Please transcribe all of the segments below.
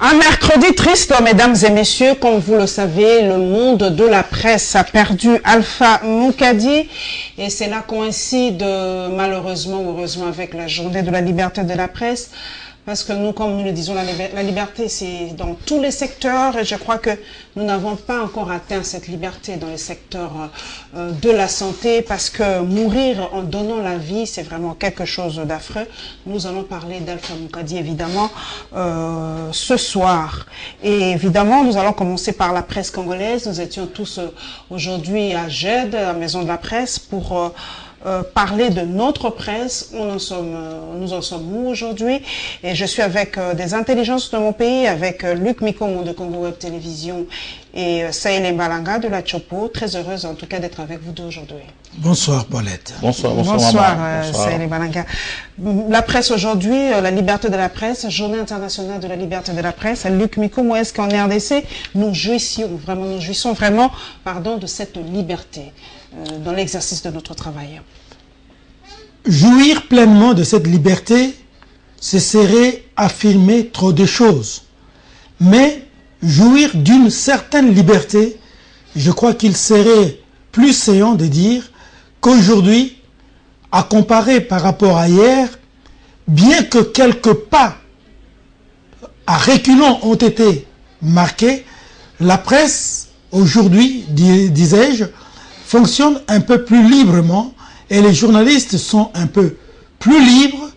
Un mercredi triste, mesdames et messieurs, comme vous le savez, le monde de la presse a perdu Alpha Moukadi et cela coïncide malheureusement ou heureusement avec la journée de la liberté de la presse. Parce que nous, comme nous le disons, la liberté, c'est dans tous les secteurs et je crois que nous n'avons pas encore atteint cette liberté dans les secteurs de la santé parce que mourir en donnant la vie, c'est vraiment quelque chose d'affreux. Nous allons parler d'Alpha Moukadi, évidemment, ce soir. Et évidemment, nous allons commencer par la presse congolaise. Nous étions tous aujourd'hui à GED, à la Maison de la Presse, pour parler de notre presse. Nous en sommes où aujourd'hui? Et je suis avec des intelligences de mon pays, avec Luc Mikomo de Congo Web Télévision et Saïle Mbalanga de la Chopo. Très heureuse en tout cas d'être avec vous deux aujourd'hui. Bonsoir Paulette. Bonsoir Saïle Mbalanga. La presse aujourd'hui, la liberté de la presse, journée internationale de la liberté de la presse. Luc Mikomo, est-ce qu'en RDC, nous jouissons vraiment de cette liberté dans l'exercice de notre travail? Jouir pleinement de cette liberté, ce serait affirmer trop de choses. Mais jouir d'une certaine liberté, je crois qu'il serait plus séant de dire qu'aujourd'hui, à comparer par rapport à hier, bien que quelques pas à reculons ont été marqués, la presse, aujourd'hui, disais-je, fonctionne un peu plus librement et les journalistes sont un peu plus libres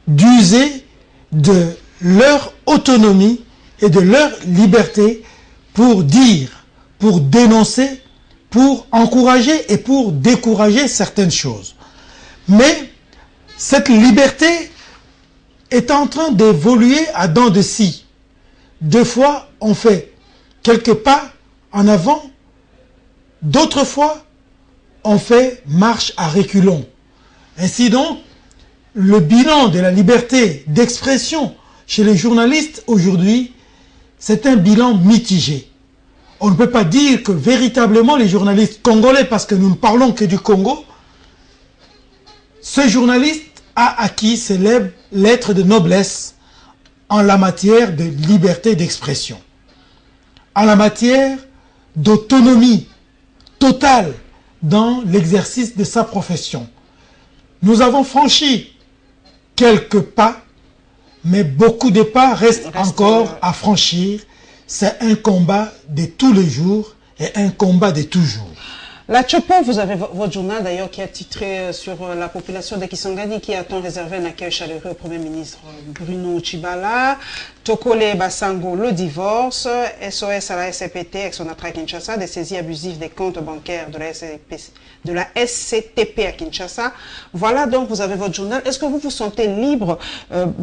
d'user de leur autonomie et de leur liberté pour dire, pour dénoncer, pour encourager et pour décourager certaines choses. Mais cette liberté est en train d'évoluer à dents de scie. Deux fois, on fait quelques pas en avant, d'autres fois, on fait marche à reculons. Ainsi donc, le bilan de la liberté d'expression chez les journalistes aujourd'hui, c'est un bilan mitigé. On ne peut pas dire que véritablement les journalistes congolais, parce que nous ne parlons que du Congo, ce journaliste a acquis ses lettres de noblesse en la matière de liberté d'expression, en la matière d'autonomie totale dans l'exercice de sa profession. Nous avons franchi quelques pas, mais beaucoup de pas restent encore à franchir. C'est un combat de tous les jours et un combat de toujours. La Chopo, vous avez votre journal d'ailleurs qui a titré sur la population de Kisangani qui attend réservé un accueil chaleureux au Premier ministre Bruno Tshibala. Tokole Basango, le divorce. SOS à la SCPT avec son attrait à Kinshasa, des saisies abusives des comptes bancaires de la SCTP à Kinshasa. Voilà donc, vous avez votre journal. Est-ce que vous vous sentez libre,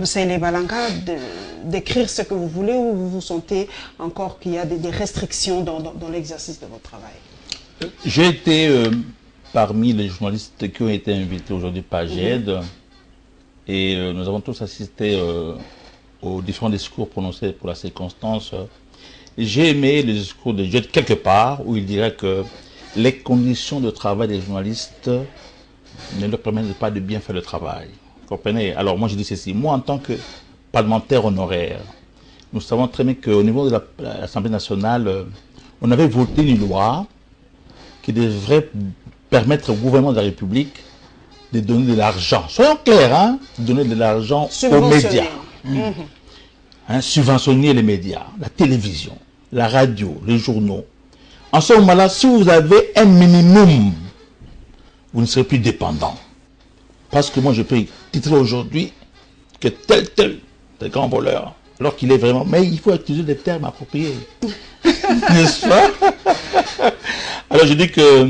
Saïle Mbalanga, d'écrire ce que vous voulez ou vous vous sentez encore qu'il y a des restrictions dans l'exercice de votre travail? J'ai été parmi les journalistes qui ont été invités aujourd'hui par GED et nous avons tous assisté aux différents discours prononcés pour la circonstance. J'ai aimé le discours de GED quelque part où il dirait que les conditions de travail des journalistes ne leur permettent pas de bien faire le travail. Vous comprenez? Alors moi je dis ceci, moi en tant que parlementaire honoraire, nous savons très bien qu'au niveau de l'Assemblée nationale, on avait voté une loi qui devrait permettre au gouvernement de la République de donner de l'argent. Soyons clairs, hein, de donner de l'argent aux médias. Subventionner les médias, la télévision, la radio, les journaux. En ce moment-là, si vous avez un minimum, vous ne serez plus dépendant. Parce que moi, je peux titrer aujourd'hui que tel grand voleur, alors qu'il est vraiment... Mais il faut utiliser des termes appropriés. N'est-ce pas? Alors je dis que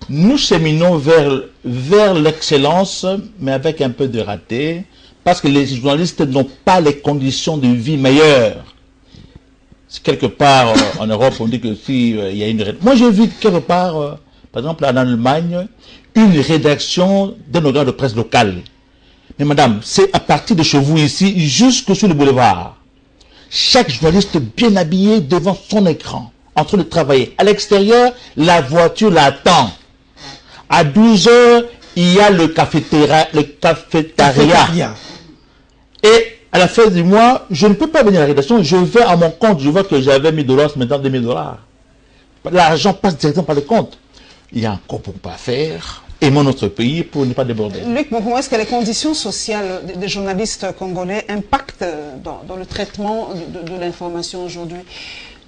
nous cheminons vers l'excellence, mais avec un peu de raté, parce que les journalistes n'ont pas les conditions de vie meilleures. Quelque part en Europe, on dit que si il y a une... Moi j'ai vu quelque part, par exemple en Allemagne, une rédaction d'un organe de presse local. Mais madame, c'est à partir de chez vous ici, jusque sur le boulevard. Chaque journaliste bien habillé devant son écran, en train de travailler. À l'extérieur, la voiture l'attend. À 12 h, il y a le cafétéria. Et à la fin du mois, je ne peux pas venir à la rédaction, je vais à mon compte, je vois que j'avais 1 000 $, c'est maintenant 2 000 $. L'argent passe directement par le compte. Il y a encore beaucoup à faire. Aimons notre pays pour ne pas déborder. Luc, comment est-ce que les conditions sociales des journalistes congolais impactent dans le traitement de l'information aujourd'hui?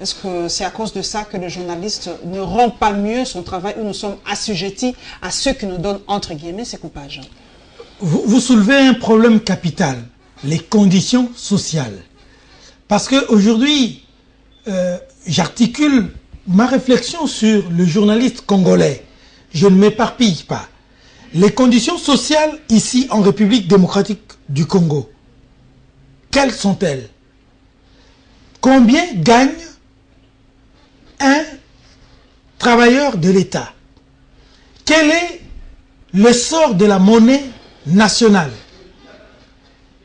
Est-ce que c'est à cause de ça que le journaliste ne rend pas mieux son travail ou nous sommes assujettis à ceux qui nous donnent, entre guillemets, ces coupages? Vous soulevez un problème capital, les conditions sociales. Parce qu'aujourd'hui, j'articule ma réflexion sur le journaliste congolais. Je ne m'éparpille pas. Les conditions sociales ici en République démocratique du Congo, quelles sont-elles? Combien gagne un travailleur de l'État? Quel est le sort de la monnaie nationale?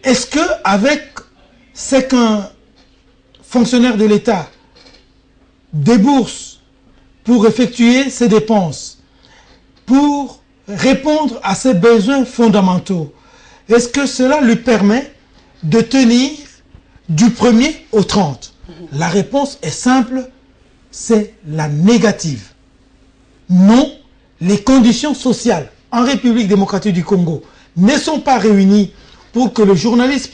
Est-ce que avec ce qu'un fonctionnaire de l'État débourse pour effectuer ses dépenses, pour répondre à ses besoins fondamentaux, est-ce que cela lui permet de tenir du 1er au 30? La réponse est simple, c'est la négative. Non, les conditions sociales en République démocratique du Congo ne sont pas réunies pour que le journaliste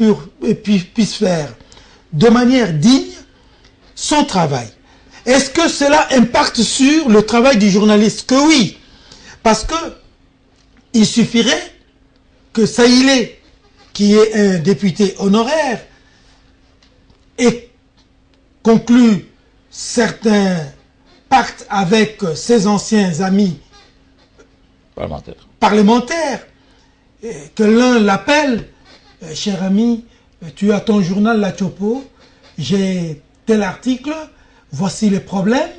puisse faire de manière digne son travail. Est-ce que cela impacte sur le travail du journaliste? Que oui, parce que il suffirait que Saïlé, qui est un député honoraire, ait conclu certains pactes avec ses anciens amis parlementaires, que l'un l'appelle, cher ami, tu as ton journal La Chopo, j'ai tel article, voici les problèmes,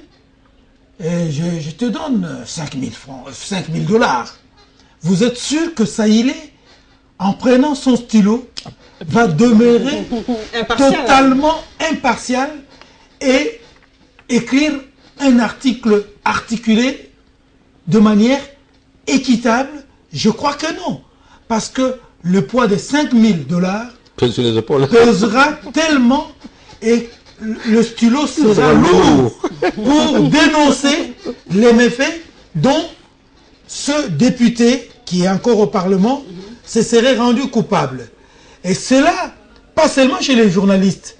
et je te donne 5 000 francs, 5 000 $. Vous êtes sûr que Saïlé, en prenant son stylo, va demeurer totalement impartial et écrire un article articulé de manière équitable? Je crois que non. Parce que le poids de 5 000 $ pesera tellement et le stylo sera lourd pour dénoncer les méfaits dont ce député, qui est encore au Parlement, se serait rendu coupable. Et cela, pas seulement chez les journalistes,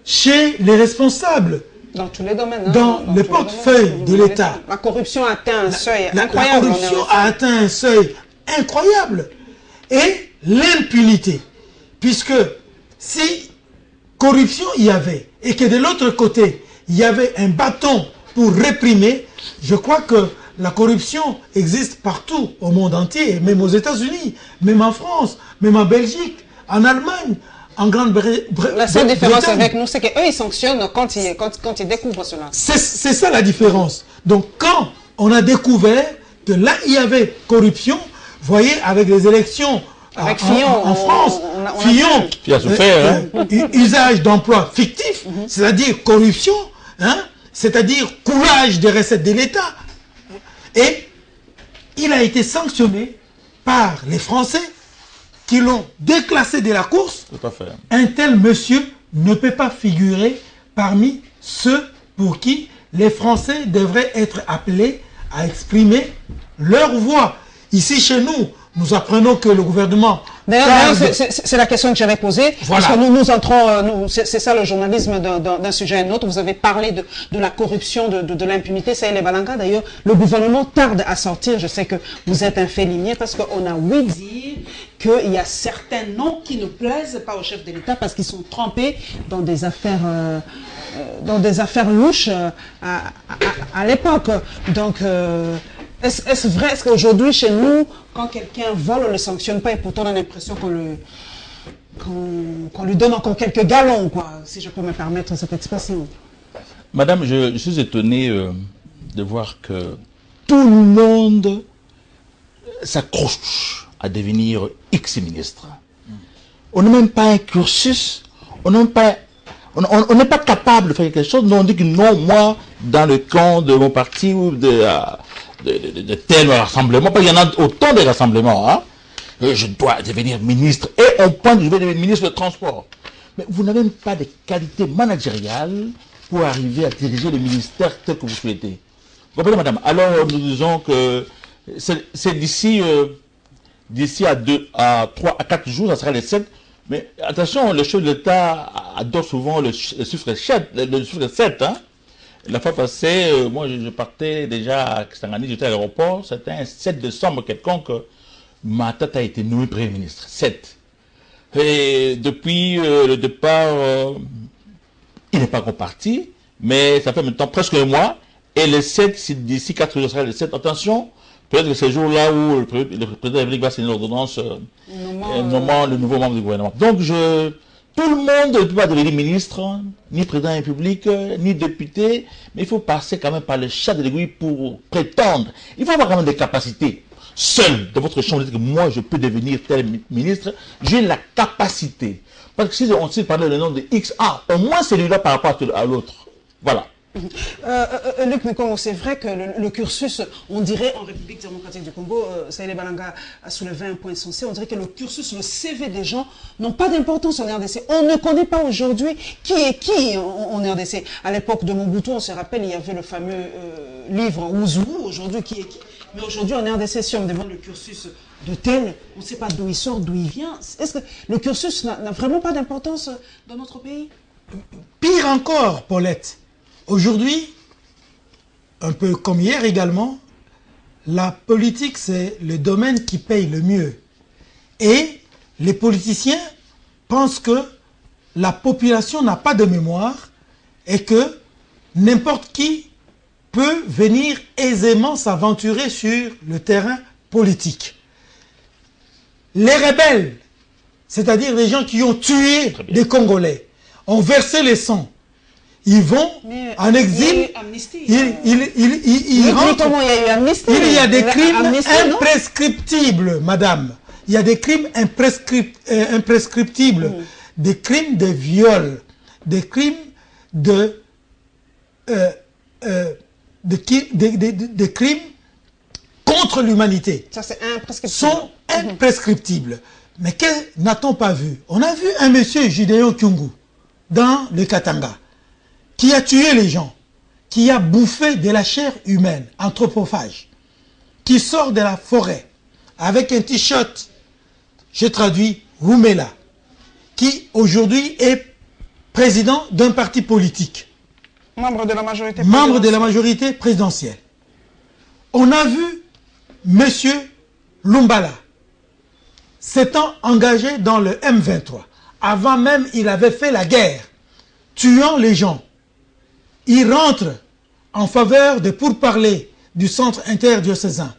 chez les responsables. Dans tous les domaines. Hein, dans le portefeuille de l'État. La corruption a atteint un seuil incroyable. La corruption a atteint un seuil incroyable. Et l'impunité. Puisque si corruption il y avait, et que de l'autre côté, il y avait un bâton pour réprimer, je crois que la corruption existe partout au monde entier, même aux États-Unis, même en France, même en Belgique, en Allemagne, en Grande-Bretagne. La seule différence avec nous, c'est qu'eux, ils sanctionnent quand ils découvrent cela. C'est ça la différence. Donc, quand on a découvert que là, il y avait corruption, vous voyez, avec les élections avec Fillon, en France, Fillon, qui a souffert, usage d'emploi fictif, c'est-à-dire corruption, hein, c'est-à-dire coulage des recettes de l'État. Et il a été sanctionné par les Français qui l'ont déclassé de la course. Tout à fait. Un tel monsieur ne peut pas figurer parmi ceux pour qui les Français devraient être appelés à exprimer leur voix. Ici, chez nous, nous apprenons que le gouvernement... D'ailleurs, c'est la question que j'avais posée. Voilà. Parce que nous entrons, c'est ça le journalisme d'un sujet à un autre. Vous avez parlé de la corruption, de l'impunité. Ça, les Balanga. D'ailleurs, le gouvernement tarde à sortir. Je sais que vous êtes un fait limier parce qu'on a ouï dire qu'il y a certains noms qui ne plaisent pas au chef de l'État parce qu'ils sont trempés dans des affaires... louches à l'époque. Donc, est-ce vrai? Est-ce qu'aujourd'hui, chez nous, quand quelqu'un vole, on ne le sanctionne pas et pourtant on a l'impression qu'on lui donne encore quelques galons, quoi, si je peux me permettre cette expression? Madame, je suis étonné de voir que tout le monde s'accroche à devenir ex-ministre. On n'a même pas un cursus, on n'est pas capable de faire quelque chose. On dit que non, moi, dans le camp de mon parti ou de tel rassemblement, parce qu'il y en a autant de rassemblements, hein. je dois devenir ministre. Et on pense que je vais devenir ministre de transport. Mais vous n'avez même pas de qualité managériale pour arriver à diriger le ministère tel que vous souhaitez. Vous comprenez, madame? Alors, nous disons que c'est d'ici à 3 à 4 jours, ça sera les 7. Mais attention, le chef de l'État adore souvent le chiffre 7. Hein? La fois passée, moi je partais déjà à Kisangani, j'étais à l'aéroport, c'était un 7 décembre quelconque, ma tête a été nommée Premier ministre. 7. Et depuis le départ, il n'est pas encore parti, mais ça fait maintenant presque un mois, et le 7, d'ici 4 jours, ça sera le 7. Attention, peut-être que c'est le jour-là où le président de la République va signer l'ordonnance nommant le nouveau membre du gouvernement. Donc, tout le monde ne peut pas devenir ministre, ni président de la République, ni député, mais il faut passer quand même par le chat de l'aiguille pour prétendre. Il faut avoir quand même des capacités. Seul, de votre champ, vous dites que moi, je peux devenir tel ministre, j'ai la capacité. Parce que si on sait parler le nom de X, au moins celui-là par rapport à l'autre. Voilà. Luc Mekongo, c'est vrai que le cursus, on dirait en République démocratique du Congo, Saïd Balanga a soulevé un point essentiel, on dirait que le cursus, le CV des gens n'ont pas d'importance en RDC. On ne connaît pas aujourd'hui qui est qui en RDC. À l'époque de Mobutu, on se rappelle, il y avait le fameux livre Ouzou, aujourd'hui qui est qui. Mais aujourd'hui en RDC, si on me demande le cursus de tel, on ne sait pas d'où il sort, d'où il vient. Est-ce que le cursus n'a vraiment pas d'importance dans notre pays? Pire encore, Paulette. Aujourd'hui, un peu comme hier également, la politique, c'est le domaine qui paye le mieux. Et les politiciens pensent que la population n'a pas de mémoire et que n'importe qui peut venir aisément s'aventurer sur le terrain politique. Les rebelles, c'est-à-dire les gens qui ont tué des Congolais, ont versé le sang. Ils vont en exil, ils rentrent. Il y a des crimes imprescriptibles, madame. Il y a des crimes imprescriptibles, des crimes de viol, des crimes de crimes contre l'humanité. Ça, c'est imprescriptible. Sont imprescriptibles. Mais que n'a-t-on pas vu? On a vu un monsieur, Gideon Kyungu, dans le Katanga, qui a tué les gens, qui a bouffé de la chair humaine, anthropophage, qui sort de la forêt avec un t-shirt, je traduis, Rumela, qui aujourd'hui est président d'un parti politique. Membre de la majorité présidentielle. Membre de la majorité présidentielle. On a vu monsieur Lumbala s'étant engagé dans le M23. Avant même, il avait fait la guerre, tuant les gens. Il rentre en faveur de pourparlers du centre interdiocésain.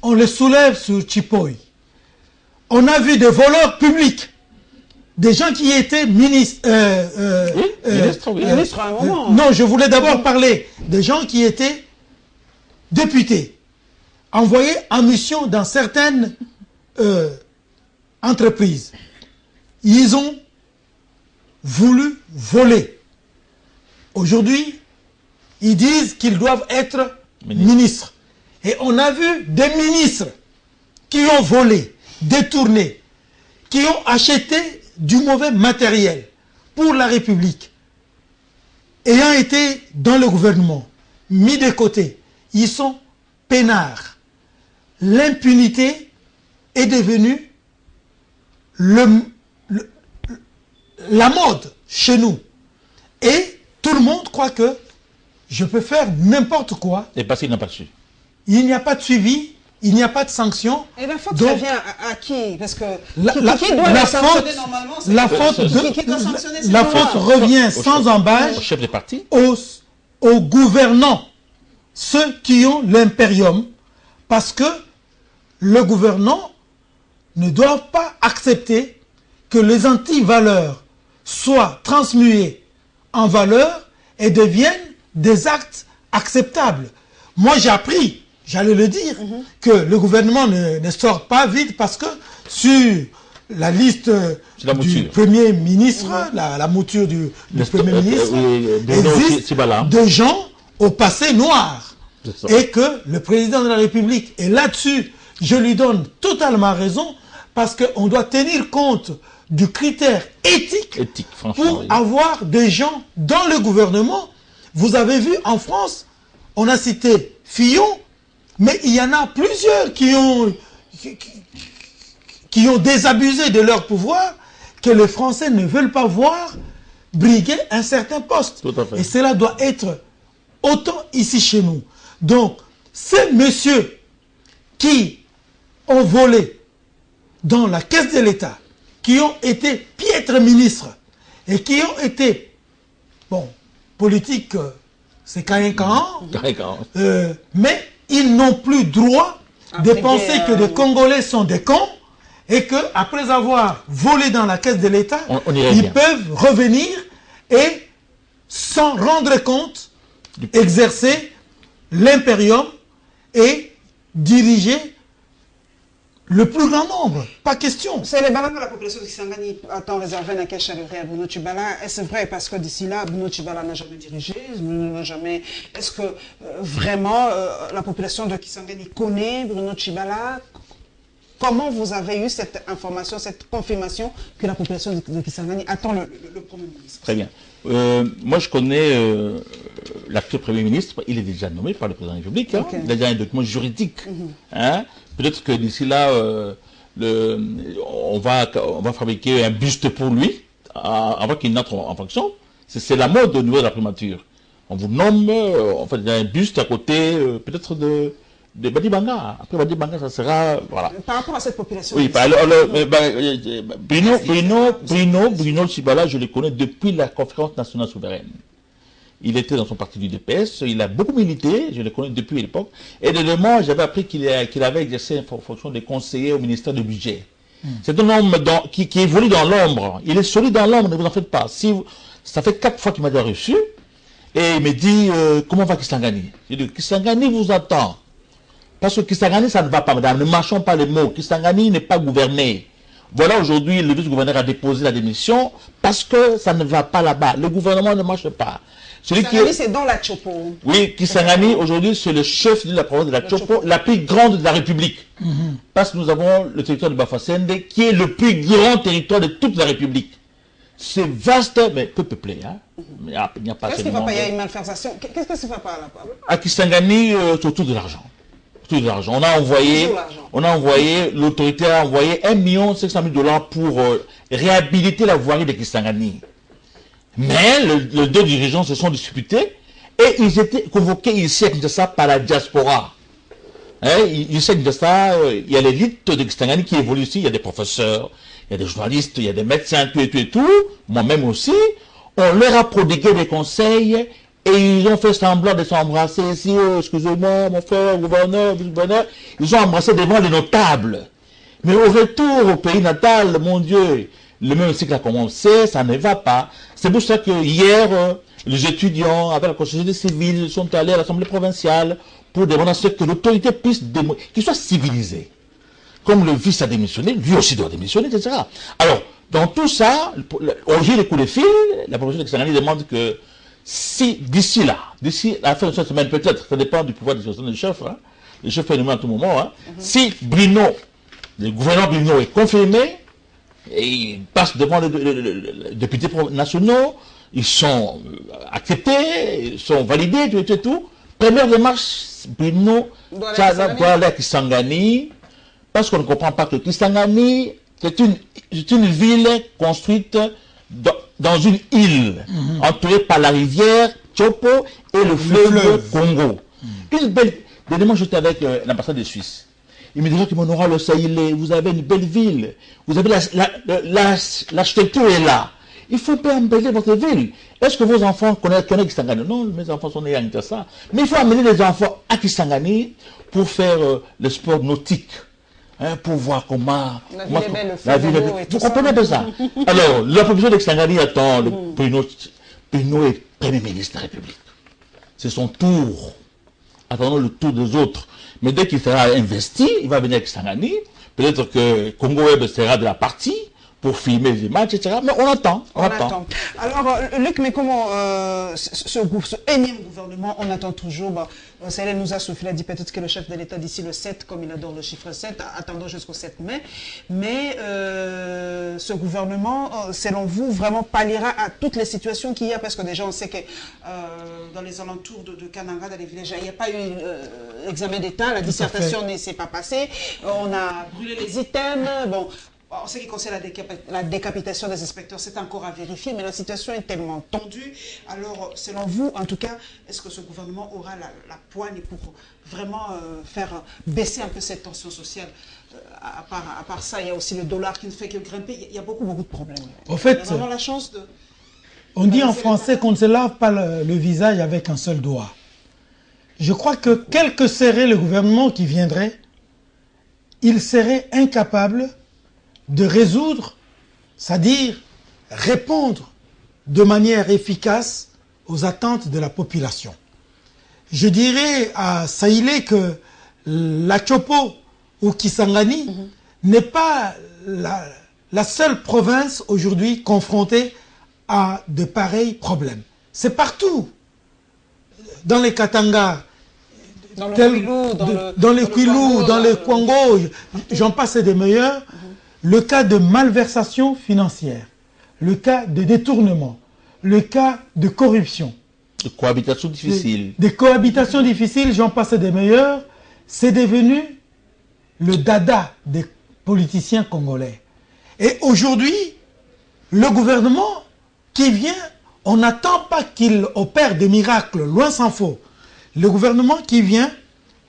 On le soulève sur Chipoy. On a vu des voleurs publics, des gens qui étaient ministres. Ministre à un moment. Non, je voulais d'abord parler des gens qui étaient députés, envoyés en mission dans certaines entreprises. Ils ont voulu voler. Aujourd'hui, ils disent qu'ils doivent être ministres. Et on a vu des ministres qui ont volé, détourné, qui ont acheté du mauvais matériel pour la République. Ayant été dans le gouvernement, mis de côté, ils sont peinards. L'impunité est devenue la mode chez nous. Et tout le monde croit que je peux faire n'importe quoi. Et parce qu'il n'a pas su. Il n'y a pas de suivi, il n'y a pas de sanction. Et la faute, ça vient à qui? Parce que qui doit la sanctionner normalement? La faute revient sans embâche au chef de parti, aux gouvernants, ceux qui ont l'impérium, parce que le gouvernant ne doit pas accepter que les antivaleurs soient transmuées en valeurs et deviennent des actes acceptables. Moi, j'ai appris, j'allais le dire, que le gouvernement ne sort pas vite parce que sur la liste du Premier ministre, la mouture du Premier ministre, existe des gens au passé noir. Et que le président de la République, et là-dessus, je lui donne totalement raison, parce qu'on doit tenir compte du critère éthique, pour avoir des gens dans le gouvernement. Vous avez vu en France, on a cité Fillon, mais il y en a plusieurs qui ont désabusé de leur pouvoir, que les Français ne veulent pas voir briguer un certain poste. Tout à fait. Et cela doit être autant ici chez nous. Donc, ces messieurs qui ont volé dans la caisse de l'État, qui ont été piètres ministres et qui ont été, bon, politique, c'est quand mais ils n'ont plus droit de penser que les Congolais sont des cons et que après avoir volé dans la caisse de l'État, ils peuvent revenir et, sans rendre compte, exercer l'impérium et diriger le plus grand nombre. Pas question. C'est les balades de la population de Kisangani attend réservé à Kesha à Bruno Tshibala. Est-ce vrai parce que d'ici là, Bruno Tshibala n'a jamais dirigé, n'a jamais. Est-ce que vraiment la population de Kisangani connaît Bruno Tshibala? Comment vous avez eu cette information, cette confirmation que la population de Kisangani attend le Premier ministre? Très bien. Moi, je connais l'actuel Premier ministre. Il est déjà nommé par le Président de la République. Hein. Il a déjà un document juridique. Hein. Peut-être que d'ici là, on va fabriquer un buste pour lui avant qu'il n'entre en fonction. C'est la mode au niveau de la primature. On vous nomme, on fait un buste à côté, peut-être de Badibanga. Après Badibanga, ça sera... Voilà. Par rapport à cette population... Oui, Bruno Tshibala, je le connais depuis la conférence nationale souveraine. Il était dans son parti du DPS, il a beaucoup milité, je le connais depuis l'époque. Et deuxièmement, j'avais appris qu'il avait exercé une fonction de conseiller au ministère du Budget. C'est un homme qui évolue dans l'ombre. Il est solide dans l'ombre, ne vous en faites pas. Ça fait 4 fois qu'il m'a déjà reçu. Et il me dit, comment va Kisangani? J'ai dit, Kisangani vous attend. Parce que Kisangani, ça ne va pas, madame. Ne marchons pas les mots. Kisangani n'est pas gouverné. Voilà, aujourd'hui, le vice-gouverneur a déposé la démission parce que ça ne va pas là-bas. Le gouvernement ne marche pas. Kisangani, c'est dans la Chopo. Oui, Kisangani, aujourd'hui, c'est le chef de la province de la Chopo, la plus grande de la République. Parce que nous avons le territoire de Bafasende, qui est le plus grand territoire de toute la République. C'est vaste, mais peu peuplé. Hein. Il n'y a pas Qu'est-ce qui va pas? Il y a une malversation. Qu'est-ce que ça ne va pas là-bas? À Kisangani, c'est autour de l'argent. On a envoyé, l'autorité a envoyé 1 500 000 $ pour réhabiliter la voirie de Kisangani. Mais les deux dirigeants se sont disputés et ils étaient convoqués ici à Kinshasa par la diaspora. Hein, ici à Kinshasa, il y a l'élite de Kisangani qui évolue ici, il y a des professeurs, il y a des journalistes, il y a des médecins, tout. Moi-même aussi, on leur a prodigué des conseils. Et ils ont fait semblant de s'embrasser ici, excusez-moi, mon frère, gouverneur, vice-gouverneur. Ils ont embrassé devant les notables. Mais au retour au pays natal, mon Dieu, le même cycle a commencé, ça ne va pas. C'est pour ça que hier, les étudiants, avec la société civile, sont allés à l'Assemblée provinciale pour demander à ce que l'autorité puisse, qu'il soit civilisé. Comme le vice a démissionné, lui aussi doit démissionner, etc. Alors, dans tout ça, au jeu des coups de fil, la population de Kisangani demande que si, d'ici la fin de cette semaine, peut-être, ça dépend du pouvoir de gestion du chef, hein, le chef est nommé à tout moment, hein, si Bruno, le gouverneur Bruno est confirmé, et il passe devant les députés nationaux, ils sont acceptés, ils sont validés, tout. Première démarche, Bruno doit aller à Kisangani, parce qu'on ne comprend pas que Kisangani, c'est une ville construite dans une île, entourée par la rivière Chopo et le fleuve Congo. Une belle... Dernièrement, j'étais avec l'ambassade de Suisse. Il me disait que mon oral le Saïlé, vous avez une belle ville, vous avez l'architecture est là. Il faut pas embellir votre ville. Est-ce que vos enfants connaissent Kisangani? Non, mes enfants sont nés à Kinshasa. Mais il faut amener les enfants à Kisangani pour faire le sport nautique. Hein, pour voir comment... La ville est belle, vous comprenez de ça? Alors, la population de Kisangani attend Bruno est Premier ministre de la République. C'est son tour. Attendons le tour des autres. Mais dès qu'il sera investi, il va venir à Kisangani. Peut-être que Congo Web sera de la partie. pour filmer les images, etc. Mais on attend, on attend. Alors, Luc, mais comment ce énième gouvernement, on attend toujours, Sahel nous a soufflé, a dit peut-être que le chef de l'État d'ici le 7, comme il adore le chiffre 7, attendons jusqu'au 7 mai, mais ce gouvernement, selon vous, vraiment palliera à toutes les situations qu'il y a, parce que déjà on sait que dans les alentours de Kananga, dans les villages, il n'y a pas eu l'examen d'État, la dissertation ne s'est pas passée, on a brûlé les items, bon. En ce qui concerne la décapitation des inspecteurs, c'est encore à vérifier, mais la situation est tellement tendue. Alors, selon vous, en tout cas, est-ce que ce gouvernement aura la poigne pour vraiment faire baisser un peu cette tension sociale? À part ça, il y a aussi le dollar qui ne fait que grimper. Il y a beaucoup de problèmes. En fait, il y a vraiment la chance de... On dit en français qu'on ne se lave pas le visage avec un seul doigt. Je crois que quel que serait le gouvernement qui viendrait, il serait incapable de résoudre, c'est-à-dire répondre de manière efficace aux attentes de la population. Je dirais à Saïlé que la Chopo ou Kisangani n'est pas la seule province aujourd'hui confrontée à de pareils problèmes. C'est partout. Dans les Katanga, dans les Kwilu, dans les Kwango, j'en passe des meilleurs. Le cas de malversation financière, le cas de détournement, le cas de corruption. De cohabitation difficile. Des cohabitations difficiles, j'en passe des meilleurs. C'est devenu le dada des politiciens congolais. Et aujourd'hui, le gouvernement qui vient, on n'attend pas qu'il opère des miracles, loin s'en faut. Le gouvernement qui vient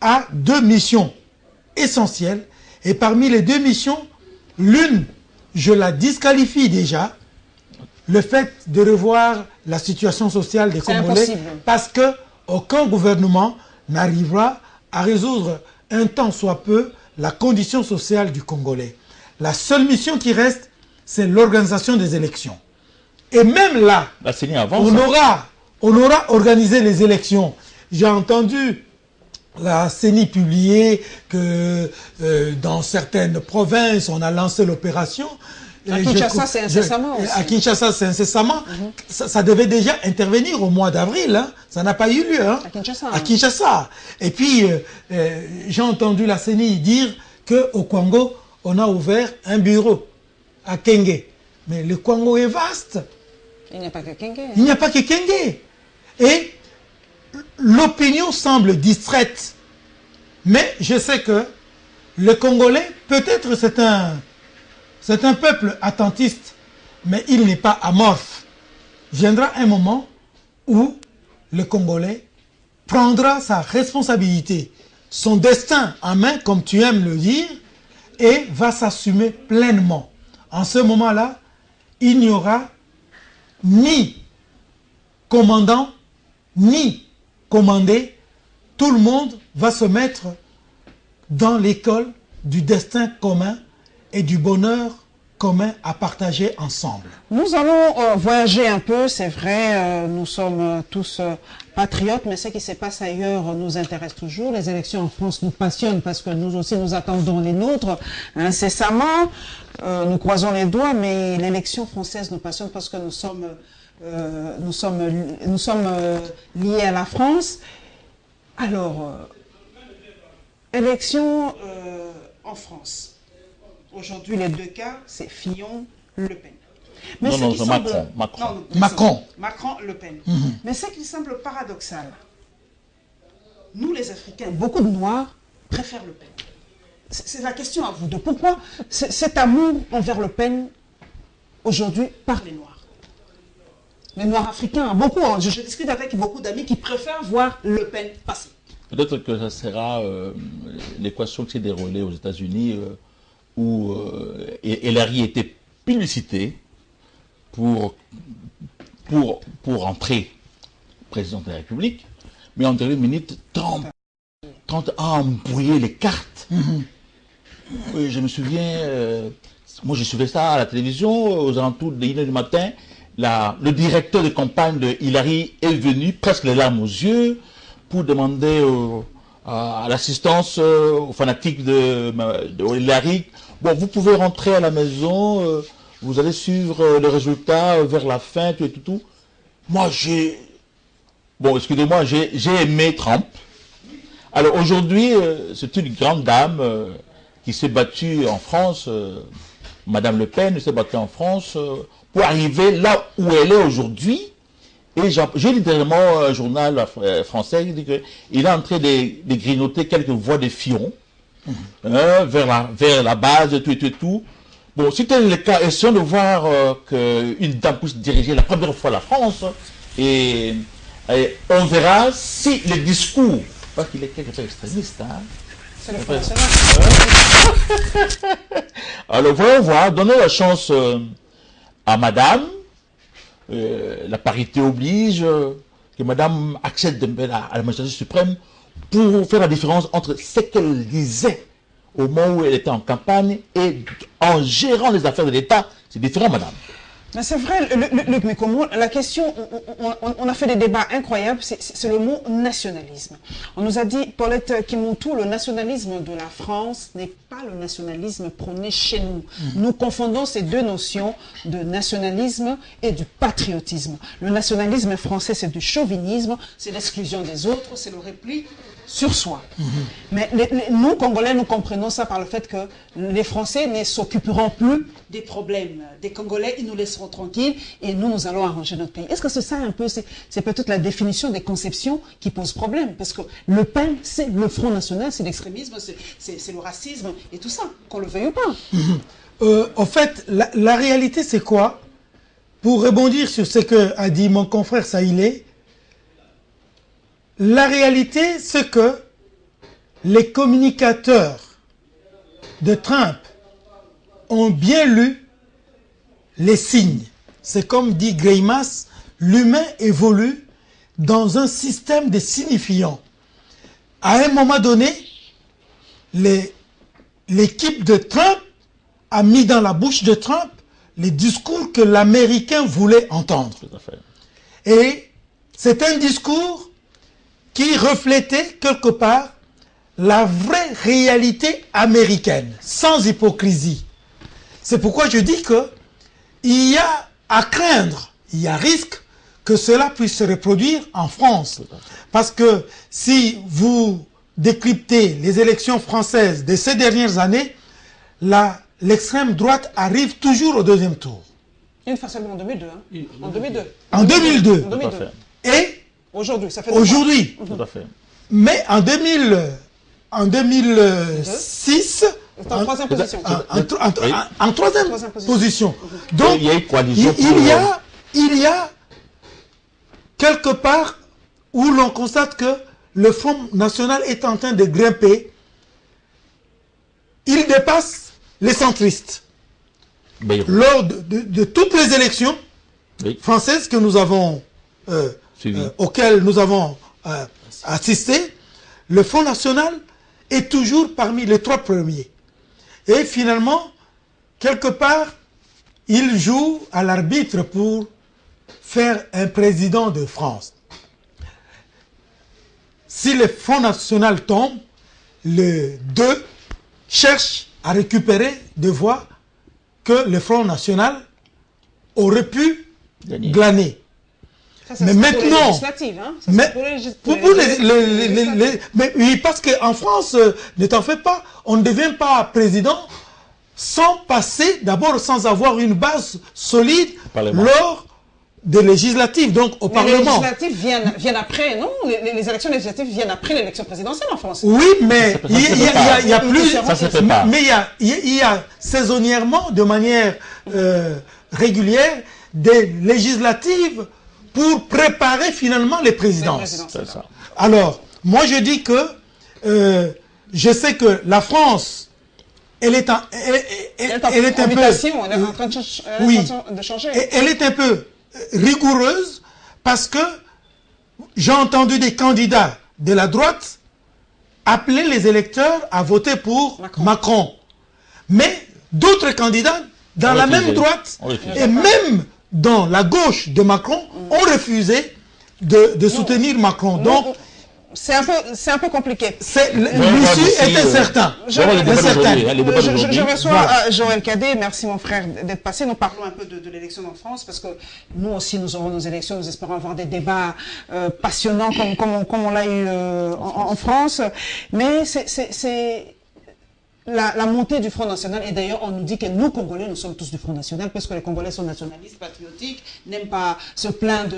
a deux missions essentielles. Et parmi les deux missions, l'une, je la disqualifie déjà, le fait de revoir la situation sociale des Congolais, impossible. Parce que aucun gouvernement n'arrivera à résoudre un tant soit peu la condition sociale du Congolais. La seule mission qui reste, c'est l'organisation des élections. Et même là, on aura organisé les élections. J'ai entendu la CENI publier que dans certaines provinces, on a lancé l'opération. À Kinshasa, c'est incessamment aussi. À Kinshasa, c'est incessamment. Ça devait déjà intervenir au mois d'avril. Hein. Ça n'a pas eu lieu. Hein. À Kinshasa. Et puis, j'ai entendu la CENI dire qu'au Congo, on a ouvert un bureau à Kenge. Mais le Congo est vaste. Il n'y a pas que Kenge. Il n'y a pas que Kenge. Et l'opinion semble distraite. Mais je sais que le Congolais, peut-être c'est un peuple attentiste, mais il n'est pas amorphe. Viendra un moment où le Congolais prendra sa responsabilité, son destin en main, comme tu aimes le dire, et va s'assumer pleinement. En ce moment-là, il n'y aura ni commandant, ni commandé. Tout le monde va se mettre dans l'école du destin commun et du bonheur commun à partager ensemble. Nous allons voyager un peu, c'est vrai, nous sommes tous patriotes, mais ce qui se passe ailleurs nous intéresse toujours. Les élections en France nous passionnent parce que nous aussi nous attendons les nôtres incessamment. Nous croisons les doigts, mais l'élection française nous passionne parce que nous sommes liés à la France. Alors, élection en France. Aujourd'hui, les deux cas, c'est Fillon, Le Pen. Mais non, c'est Macron. Macron, Le Pen. Mais ce qui semble paradoxal, nous les Africains, beaucoup de Noirs préfèrent Le Pen. C'est la question à vous deux. Pourquoi cet amour envers Le Pen, aujourd'hui, par les Noirs? Les Noirs africains, beaucoup. Hein, je discute avec beaucoup d'amis qui préfèrent voir Le Pen passer. Peut-être que ça sera l'équation qui s'est déroulée aux États-Unis où Hillary était publicité pour entrer président de la République, mais en dernière minute, Trump a embrouillé les cartes. Oui, je me souviens, moi je suivais ça à la télévision, aux alentours de 1h du matin, le directeur de campagne de Hillary est venu, presque les larmes aux yeux, pour demander à l'assistance aux fanatiques de Hillary, bon, vous pouvez rentrer à la maison, vous allez suivre les résultats vers la fin, tout. Moi, bon, excusez-moi, j'ai aimé Trump. Alors aujourd'hui, c'est une grande dame qui s'est battue en France, Madame Le Pen s'est battue en France pour arriver là où elle est aujourd'hui. Et j'ai littéralement un journal français qui dit qu'il est en train de grignoter quelques voix de Fillon vers la base, tout. Bon, si tel est le cas, essayons de voir qu'une dame puisse diriger la première fois la France et on verra si le discours, parce qu'il est quelque peu extrémiste, hein. C'est le Front National. Alors voyons voir, donnons la chance à madame, la parité oblige, que madame accède à la magistrature suprême pour faire la différence entre ce qu'elle disait au moment où elle était en campagne et en gérant les affaires de l'État. C'est différent, madame. Mais c'est vrai, Luc Mikomo, la question, on a fait des débats incroyables, c'est le mot nationalisme. On nous a dit, Paulette Kimoutou, le nationalisme de la France n'est pas le nationalisme prôné chez nous. Nous confondons ces deux notions de nationalisme et du patriotisme. Le nationalisme français, c'est du chauvinisme, c'est l'exclusion des autres, c'est le repli sur soi. Mais nous, Congolais, nous comprenons ça par le fait que les Français ne s'occuperont plus des problèmes des Congolais, ils nous laisseront tranquilles et nous allons arranger notre pays. Est-ce que c'est ça un peu, c'est peut-être la définition des conceptions qui pose problème? Parce que Le Pen, c'est le Front National, c'est l'extrémisme, c'est le racisme et tout ça, qu'on le veuille ou pas. En fait, la réalité, c'est quoi? Pour rebondir sur ce qu'a dit mon confrère Saïlé, la réalité, c'est que les communicateurs de Trump ont bien lu les signes. C'est comme dit Greimas, l'humain évolue dans un système de signifiants. À un moment donné, l'équipe de Trump a mis dans la bouche de Trump les discours que l'Américain voulait entendre. Tout à fait. Et c'est un discours qui reflétait quelque part la vraie réalité américaine, sans hypocrisie. C'est pourquoi je dis que il y a à craindre, il y a risque que cela puisse se reproduire en France. Parce que si vous décryptez les élections françaises de ces dernières années, l'extrême droite arrive toujours au deuxième tour. Une fois seulement en 2002. Hein. En 2002. En 2002. Tout à fait. Et aujourd'hui, ça fait aujourd'hui. Tout à fait. Mais en 2006, en troisième position. En troisième position. Donc, il y a une coalition il y a quelque part où l'on constate que le Front National est en train de grimper. Il dépasse les centristes. Lors de toutes les élections françaises que nous avons auxquelles nous avons assisté, le Front National est toujours parmi les trois premiers. Et finalement, quelque part, il joue à l'arbitre pour faire un président de France. Si le Front National tombe, les deux cherchent à récupérer des voix que le Front National aurait pu glaner. Ça, mais maintenant, mais oui, parce qu'en France, ne t'en fais pas, on ne devient pas président sans passer, d'abord sans avoir une base solide lors des législatives, donc au Parlement. Les législatives viennent après, non? Les élections législatives viennent après l'élection présidentielle en France. Oui, mais il y a plus, mais il y a saisonnièrement, de manière régulière, des législatives pour préparer finalement les présidences. Alors, moi je dis que je sais que la France, elle est un peu rigoureuse parce que j'ai entendu des candidats de la droite appeler les électeurs à voter pour Macron. Mais d'autres candidats dans la même droite et même dans la gauche de Macron ont refusé de soutenir Macron. Donc, c'est un peu compliqué. L'issue était certaine. Je reçois Joël Cadet. Merci mon frère d'être passé. Nous parlons un peu de l'élection en France parce que nous aussi nous aurons nos élections. Nous espérons avoir des débats passionnants comme on l'a eu en France. Mais c'est la montée du Front National, et d'ailleurs on nous dit que nous Congolais nous sommes tous du Front National parce que les Congolais sont nationalistes, patriotiques, n'aiment pas se plaindre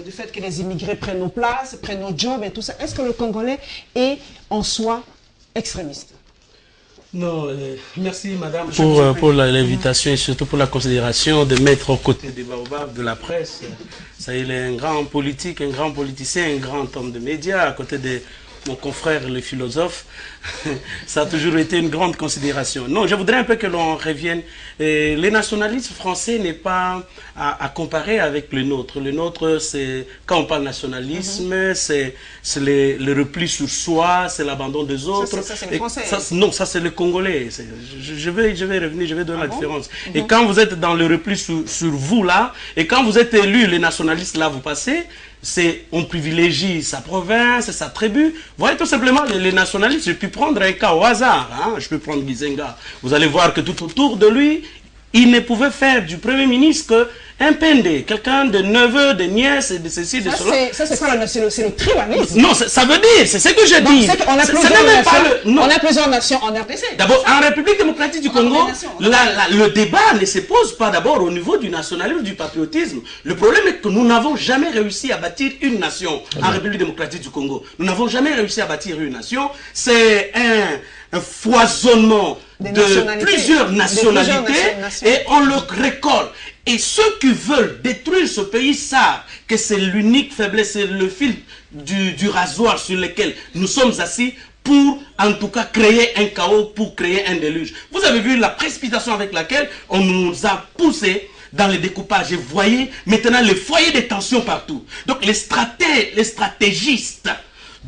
du fait que les immigrés prennent nos places, prennent nos jobs et tout ça. Est-ce que le Congolais est en soi extrémiste? Non, merci madame pour l'invitation et surtout pour la considération de mettre aux côtés des baobabs de la presse. Ça, il est un grand politique, un grand politicien, un grand homme de médias à côté de mon confrère le philosophe. Ça a toujours été une grande considération. Non, je voudrais un peu que l'on revienne. Les nationalistes français n'est pas à comparer avec le nôtre. Le nôtre, c'est, quand on parle nationalisme, c'est le repli sur soi, c'est l'abandon des autres. Ça c'est les Français. Non, ça c'est le Congolais. Je vais revenir, je vais donner la différence. Et quand vous êtes dans le repli sur vous là, et quand vous êtes élu, les nationalistes là, vous passez, on privilégie sa province, sa tribu. Vous voyez tout simplement les nationalistes, je peux prendre un cas au hasard, hein, je peux prendre Gizenga. Vous allez voir que tout autour de lui, il ne pouvait faire du Premier ministre qu'un pendé, quelqu'un de neveu, de nièce, de ceci, de cela. Ça, c'est pas c'est le tribalisme. Non, ça veut dire, c'est ce que je dis. On a plusieurs nations en RDC. D'abord, en République démocratique du Congo, le débat ne se pose pas d'abord au niveau du nationalisme, du patriotisme. Le problème est que nous n'avons jamais réussi à bâtir une nation en République démocratique du Congo. Nous n'avons jamais réussi à bâtir une nation. C'est un foisonnement de plusieurs nationalités et on le récolte. Et ceux qui veulent détruire ce pays savent que c'est l'unique faiblesse, c'est le fil du rasoir sur lequel nous sommes assis pour en tout cas créer un chaos, pour créer un déluge. Vous avez vu la précipitation avec laquelle on nous a poussé dans les découpages. Et vous voyez maintenant les foyers de tension partout. Donc les stratégistes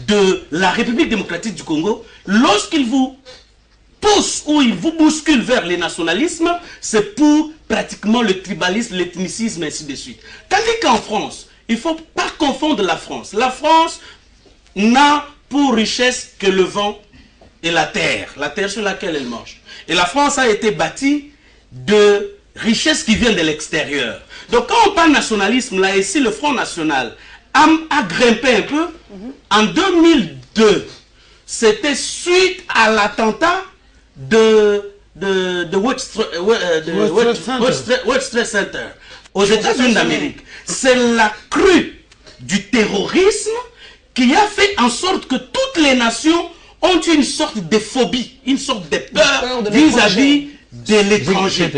de la République démocratique du Congo, lorsqu'ils vous poussent ou ils vous bousculent vers les nationalismes, c'est pour pratiquement le tribalisme, l'ethnicisme, ainsi de suite. Tandis qu'en France, il ne faut pas confondre la France. La France n'a pour richesse que le vent et la terre sur laquelle elle marche. Et la France a été bâtie de richesses qui viennent de l'extérieur. Donc quand on parle nationalisme, là ici, le Front National a grimpé un peu. En 2002, c'était suite à l'attentat de World Trade Center aux États-Unis d'Amérique. C'est la crue du terrorisme qui a fait en sorte que toutes les nations ont une sorte de phobie, une sorte de peur vis-à-vis de l'étranger.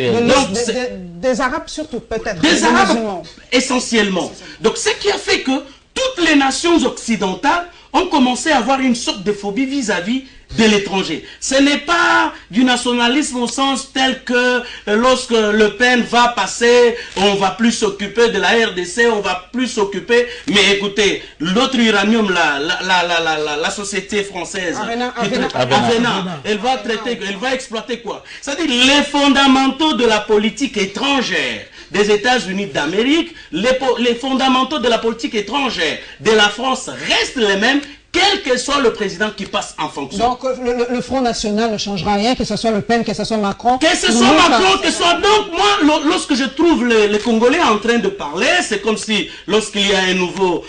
Des Arabes surtout, peut-être. Des Arabes essentiellement. Donc ce qui a fait que toutes les nations occidentales ont commencé à avoir une sorte de phobie vis-à-vis de l'étranger. Ce n'est pas du nationalisme au sens tel que lorsque Le Pen va passer, on va plus s'occuper de la RDC, on va plus s'occuper, mais écoutez, l'autre uranium, la société française, Avena, elle va traiter, elle va exploiter quoi? C'est-à-dire les fondamentaux de la politique étrangère des États-Unis d'Amérique, les fondamentaux de la politique étrangère de la France restent les mêmes, quel que soit le président qui passe en fonction. Donc le Front National ne changera rien, que ce soit Le Pen, que ce soit Macron. Que ce soit Macron, que ce soit... Donc moi, lorsque je trouve les Congolais en train de parler, c'est comme si lorsqu'il y a un nouveau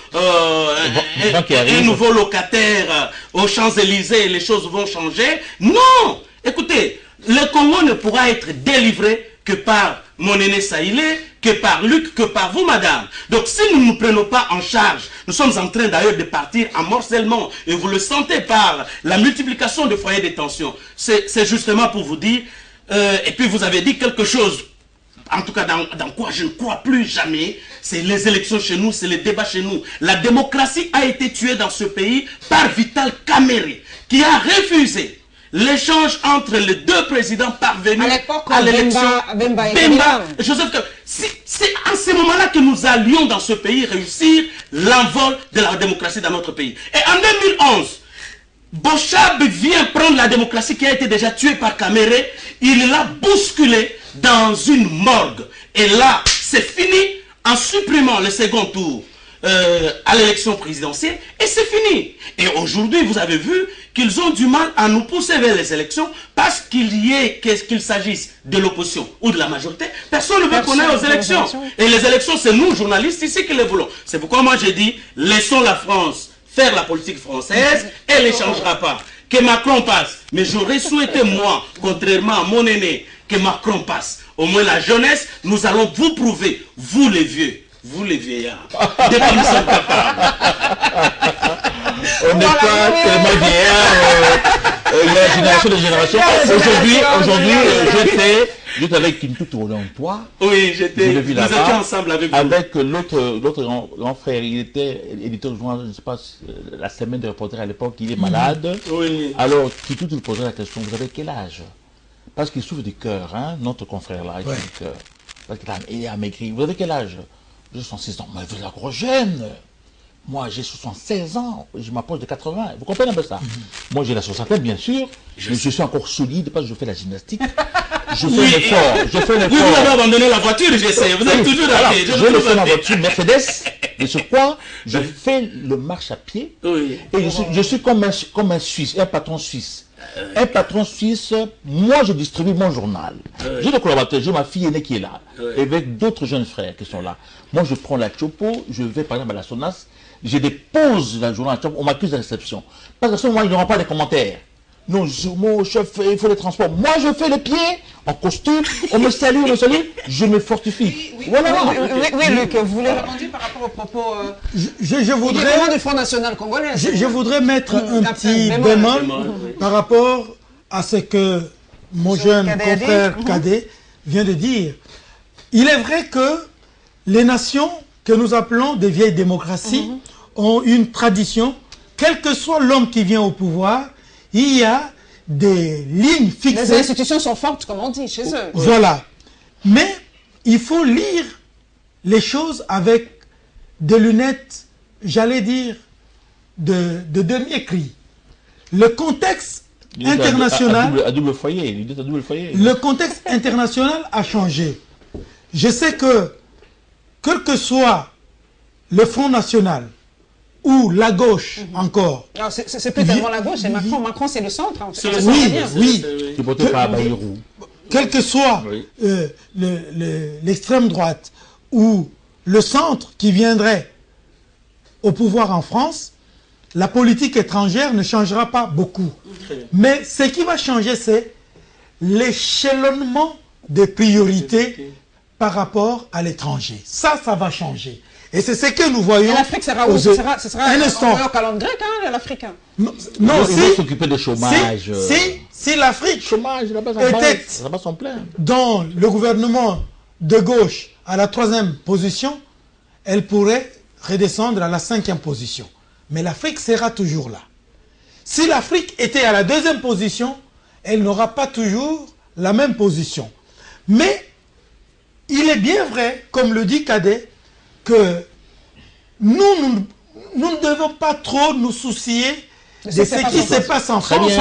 locataire aux Champs-Élysées, les choses vont changer. Non! Écoutez, le Congo ne pourra être délivré que par mon aîné Saïlé, que par Luc, que par vous, madame. Donc, si nous ne nous prenons pas en charge, nous sommes en train d'ailleurs de partir en morcellement, et vous le sentez par la multiplication de foyers de tension. C'est justement pour vous dire, et puis vous avez dit quelque chose, en tout cas dans quoi je ne crois plus jamais, c'est les élections chez nous, c'est les débats chez nous. La démocratie a été tuée dans ce pays par Vital Kamerhe, qui a refusé l'échange entre les deux présidents parvenus à l'élection. Joseph, c'est à ce moment-là que nous allions dans ce pays réussir l'envol de la démocratie dans notre pays. Et en 2011, Bochab vient prendre la démocratie qui a été déjà tuée par Kamerhe, il l'a bousculée dans une morgue. Et là, c'est fini en supprimant le second tour. à l'élection présidentielle et c'est fini. Et aujourd'hui, vous avez vu qu'ils ont du mal à nous pousser vers les élections parce qu'il s'agisse de l'opposition ou de la majorité. Personne ne veut qu'on aille aux élections. Et les élections, c'est nous, journalistes, ici, qui les voulons. C'est pourquoi moi, j'ai dit, laissons la France faire la politique française, elle ne changera pas. Que Macron passe. Mais j'aurais souhaité, moi, contrairement à mon aîné, que Macron passe. Au moins la jeunesse, nous allons vous prouver, vous les vieux, vous les vieillards, dès que nous sommes capables. On n'est pas tellement vieillards, la génération de génération. Aujourd'hui, j'étais avec Kintou Tourné-en-Toi. Oui, nous étions ensemble avec vous. Avec l'autre grand frère, il était éditeur de journal, je ne sais pas, la semaine de reporter à l'époque, il est malade. Oui. Alors, Kintou lui posait la question, vous avez quel âge? Parce qu'il souffre du cœur, hein, notre confrère là, il souffre du cœur. Parce qu'il est amaigri. Vous avez quel âge? J'ai 66 ans. Mais vous êtes encore jeune. Moi, j'ai 76 ans. Je m'approche de 80. Vous comprenez un peu ça? Moi, j'ai la soixantaine, bien sûr. Mais je suis encore solide parce que je fais la gymnastique. Je fais l'effort. Je fais l'effort. Vous avez abandonné la voiture, j'essaie. Vous êtes toujours à pied. Je le fais dans la voiture Mercedes. Et sur quoi je fais le marche à pied. Oui. Et je suis comme un Suisse, un patron suisse. Un patron suisse, moi je distribue mon journal. J'ai des collaborateurs, j'ai ma fille aînée qui est là, et avec d'autres jeunes frères qui sont là. Moi je prends la chopo, je vais par exemple à la SONAS, je dépose la journal à chopo, on m'accuse de réception. Parce que à ce moment, ils n'auront pas de commentaires. Non, mon chef, il faut les transports. Moi je fais les pieds, en costume, on me salue, je me fortifie. Voilà. Oui, Luc, vous voulez répondre par rapport aux propos je voudrais du Front National Congolais. Je voudrais mettre un petit bémol par rapport à ce que mon jeune confrère Cadet vient de dire. Il est vrai que les nations que nous appelons des vieilles démocraties ont une tradition, quel que soit l'homme qui vient au pouvoir, il y a des lignes fixées. Les institutions sont fortes, comme on dit, chez eux. Voilà. Mais il faut lire les choses avec des lunettes, j'allais dire, de demi-écrit. Le contexte international... À double foyer, il est à double foyer. Le contexte international a changé. Je sais que, quel que soit le Front National, ou la gauche encore. Non, c'est plus tellement la gauche, c'est Macron. Macron, c'est le centre. Oui. Quel que soit l'extrême droite ou le centre qui viendrait au pouvoir en France, la politique étrangère ne changera pas beaucoup. Mais ce qui va changer, c'est l'échelonnement des priorités par rapport à l'étranger. Ça va changer. Et c'est ce que nous voyons. L'Afrique sera où? Ce sera un instant. Au calendrier grec, hein, l'Africain. Non, ils vont s'occuper de chômage. Si l'Afrique était dans le gouvernement de gauche à la 3e position, elle pourrait redescendre à la 5e position. Mais l'Afrique sera toujours là. Si l'Afrique était à la 2e position, elle n'aura pas toujours la même position. Mais il est bien vrai, comme le dit Cadet, que nous ne devons pas trop nous soucier de ce qui se passe en France.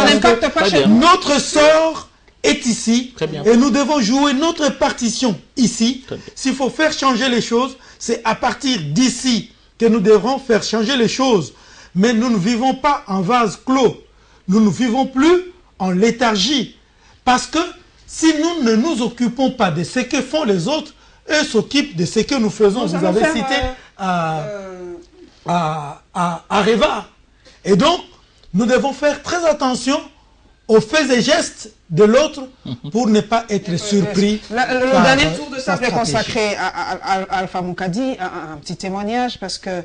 Notre sort est ici et nous devons jouer notre partition ici. S'il faut faire changer les choses, c'est à partir d'ici que nous devrons faire changer les choses. Mais nous ne vivons pas en vase clos. Nous ne vivons plus en léthargie. Parce que si nous ne nous occupons pas de ce que font les autres, eux s'occupent de ce que nous faisons. Vous avez cité à Reva. Et donc, nous devons faire très attention aux faits et gestes de l'autre pour ne pas être surpris. Le dernier tour de table est consacré à Alpha Moukadi, un petit témoignage, parce que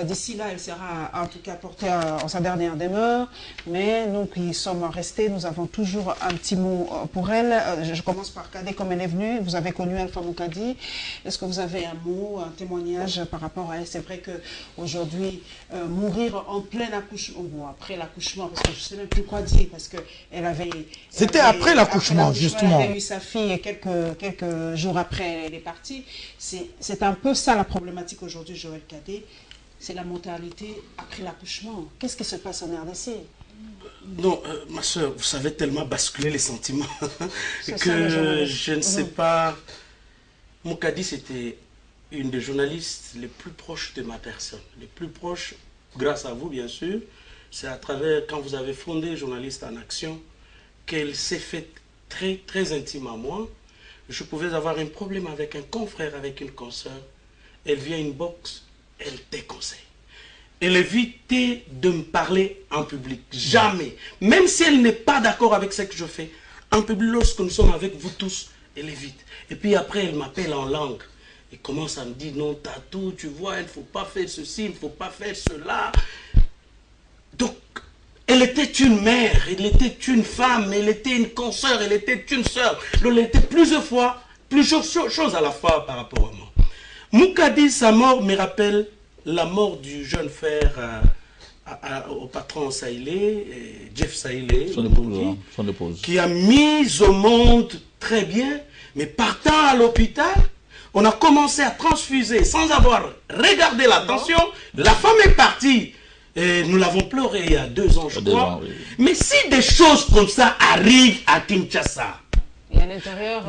d'ici là, elle sera en tout cas portée en sa dernière demeure. Mais nous qui sommes restés, nous avons toujours un petit mot pour elle. Je commence par Cadet, comme elle est venue. Vous avez connu Alpha Moukadi. Est-ce que vous avez un mot, un témoignage par rapport à elle? C'est vrai qu'aujourd'hui, mourir en plein accouchement, ou après l'accouchement, parce que je ne sais même plus quoi dire, parce qu'elle avait... C'était après l'accouchement, justement. Elle avait eu sa fille et quelques jours après, elle est partie. C'est un peu ça la problématique aujourd'hui, Joël Cadet. C'est la mortalité après l'accouchement. Qu'est-ce qui se passe en RDC? Non, ma soeur, vous savez tellement basculer les sentiments que je ne sais pas. Moukadi, c'était une des journalistes les plus proches de ma personne. Les plus proches, grâce à vous bien sûr, c'est à travers, quand vous avez fondé Journalistes en Action, qu'elle s'est faite très, très intime à moi. Je pouvais avoir un problème avec un confrère, avec une consoeur. Elle vient inbox, elle déconseille. Elle évitait de me parler en public. Jamais. Même si elle n'est pas d'accord avec ce que je fais. En public, lorsque nous sommes avec vous tous, elle évite. Et puis après, elle m'appelle en langue. Et commence à me dire, non, Tatou, tu vois, il ne faut pas faire ceci, il ne faut pas faire cela. Donc, elle était une mère, elle était une femme, elle était une consoeur, elle était une sœur. Donc, elle était plusieurs choses à la fois par rapport à moi. Moukadi, sa mort me rappelle la mort du jeune frère au patron Saïlé, Jeff Saïlé, son épouse, qui a mis au monde très bien, mais partant à l'hôpital, on a commencé à transfuser sans avoir regardé la tension. La femme est partie. Et nous l'avons pleuré il y a 2 ans, je crois. Oui. Mais si des choses comme ça arrivent à Kinshasa,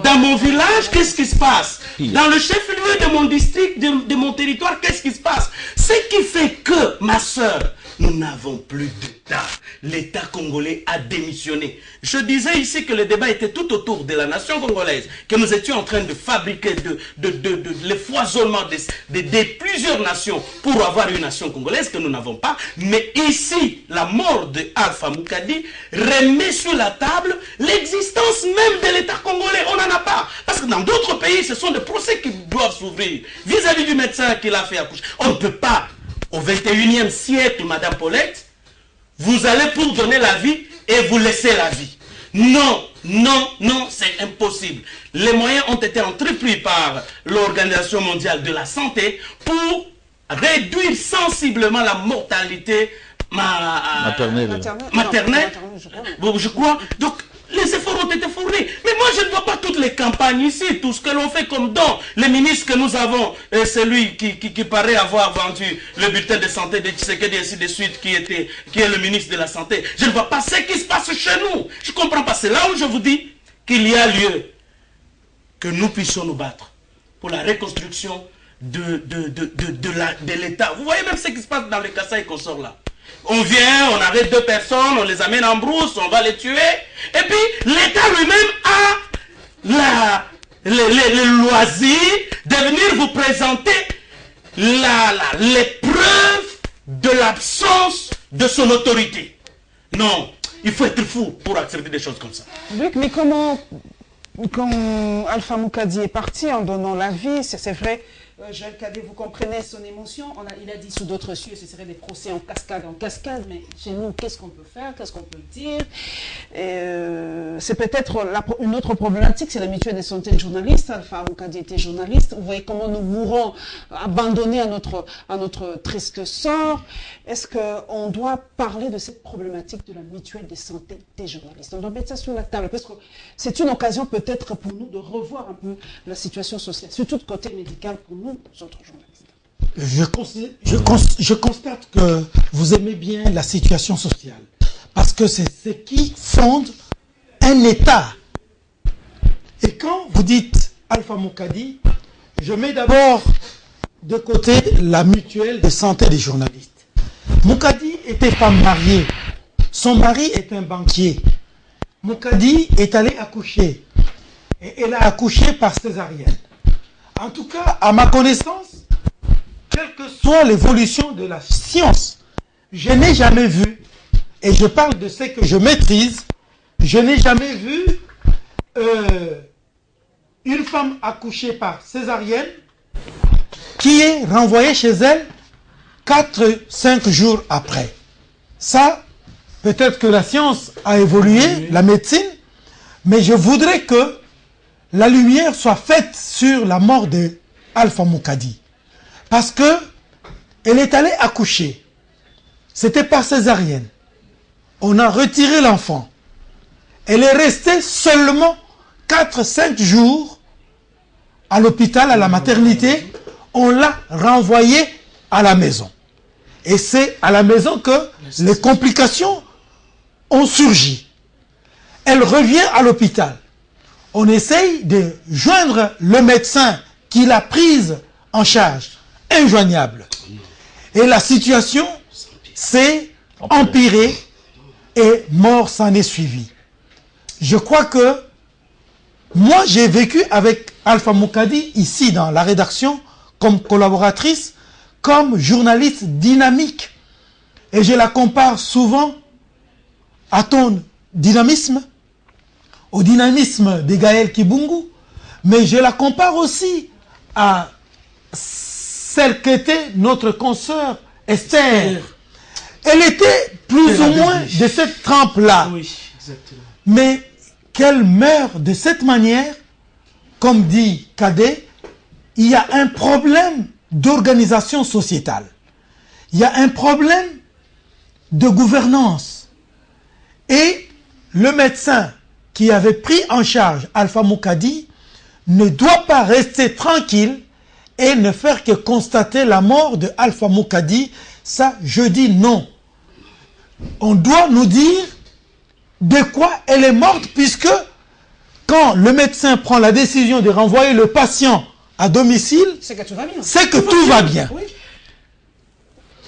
dans mon village, qu'est-ce qui se passe? Dans le chef-lieu de mon district, de mon territoire, qu'est-ce qui se passe? Ce qui fait que, ma soeur, nous n'avons plus d'État. L'État congolais a démissionné. Je disais ici que le débat était tout autour de la nation congolaise, que nous étions en train de fabriquer le foisonnement de plusieurs nations pour avoir une nation congolaise que nous n'avons pas. Mais ici, la mort de Alpha Moukadi remet sur la table l'existence même de l'État congolais. On n'en a pas. Parce que dans d'autres pays, ce sont des procès qui doivent s'ouvrir vis-à-vis du médecin qui l'a fait accoucher. On ne peut pas. Au 21e siècle, Madame Paulette, vous allez pour donner la vie et vous laissez la vie. Non, non, non, c'est impossible. Les moyens ont été entrepris par l'Organisation mondiale de la santé pour réduire sensiblement la mortalité maternelle, je crois. Donc, les efforts ont été fournis. Mais moi, je ne vois pas toutes les campagnes ici, tout ce que l'on fait comme don. Les ministres que nous avons, celui qui paraît avoir vendu le bulletin de santé de Tshisekedi et ainsi de suite, qui est le ministre de la Santé. Je ne vois pas ce qui se passe chez nous. Je ne comprends pas. C'est là où je vous dis qu'il y a lieu que nous puissions nous battre pour la reconstruction de l'État. Vous voyez même ce qui se passe dans le Kassai qu'on sort là. On vient, on arrête 2 personnes, on les amène en brousse, on va les tuer. Et puis, l'État lui-même a le loisir de venir vous présenter les preuves de l'absence de son autorité. Non, il faut être fou pour accepter des choses comme ça. Luc, mais comment, quand Alpha Moukadi est parti en donnant la vie, c'est vrai, Joël Cadet, vous comprenez son émotion. Il a dit sous d'autres cieux, ce serait des procès en cascade, mais chez nous, qu'est-ce qu'on peut faire, qu'est-ce qu'on peut dire? C'est peut-être une autre problématique, c'est la mutuelle de santé de journalistes. Alpha Moukadi était journaliste. Vous voyez comment nous mourons abandonnés à notre triste sort. Est-ce qu'on doit parler de cette problématique de la mutuelle de santé des journalistes? On doit mettre ça sur la table, parce que c'est une occasion peut-être pour nous de revoir un peu la situation sociale, surtout de côté médical pour nous, autres journalistes. Je constate que vous aimez bien la situation sociale, parce que c'est ce qui fonde un État. Et quand vous dites Alpha Moukadi, je mets d'abord de côté la mutuelle de santé des journalistes. Moukadi était femme mariée. Son mari est un banquier. Moukadi est allée accoucher. Et elle a accouché par césarienne. En tout cas, à ma connaissance, quelle que soit l'évolution de la science, je n'ai jamais vu, et je parle de ce que je maîtrise, je n'ai jamais vu une femme accouchée par césarienne qui est renvoyée chez elle 4-5 jours après. Ça, peut-être que la science a évolué, la médecine, mais je voudrais que la lumière soit faite sur la mort de Alpha Moukadi. Parce que elle est allée accoucher. C'était par césarienne. On a retiré l'enfant. Elle est restée seulement 4-5 jours à l'hôpital, à la maternité. On l'a renvoyée à la maison. Et c'est à la maison que les complications ont surgi. Elle revient à l'hôpital. On essaye de joindre le médecin qui l'a prise en charge, injoignable. Et la situation s'est empirée et mort s'en est suivi. Je crois que moi, j'ai vécu avec Alpha Moukadi ici dans la rédaction comme collaboratrice, comme journaliste dynamique. Et je la compare souvent à ton dynamisme, au dynamisme de Gaël Kibungu, mais je la compare aussi à celle qu'était notre consoeur Esther. Elle était plus ou moins de cette trempe-là. Oui, exactement. Mais qu'elle meurt de cette manière, comme dit Cadet, il y a un problème d'organisation sociétale. Il y a un problème de gouvernance. Et le médecin qui avait pris en charge Alpha Moukadi ne doit pas rester tranquille et ne faire que constater la mort de Alpha Moukadi. Ça, je dis non. On doit nous dire de quoi elle est morte, puisque quand le médecin prend la décision de renvoyer le patient à domicile, C'est que tout va bien. c'est que tout va bien. Oui.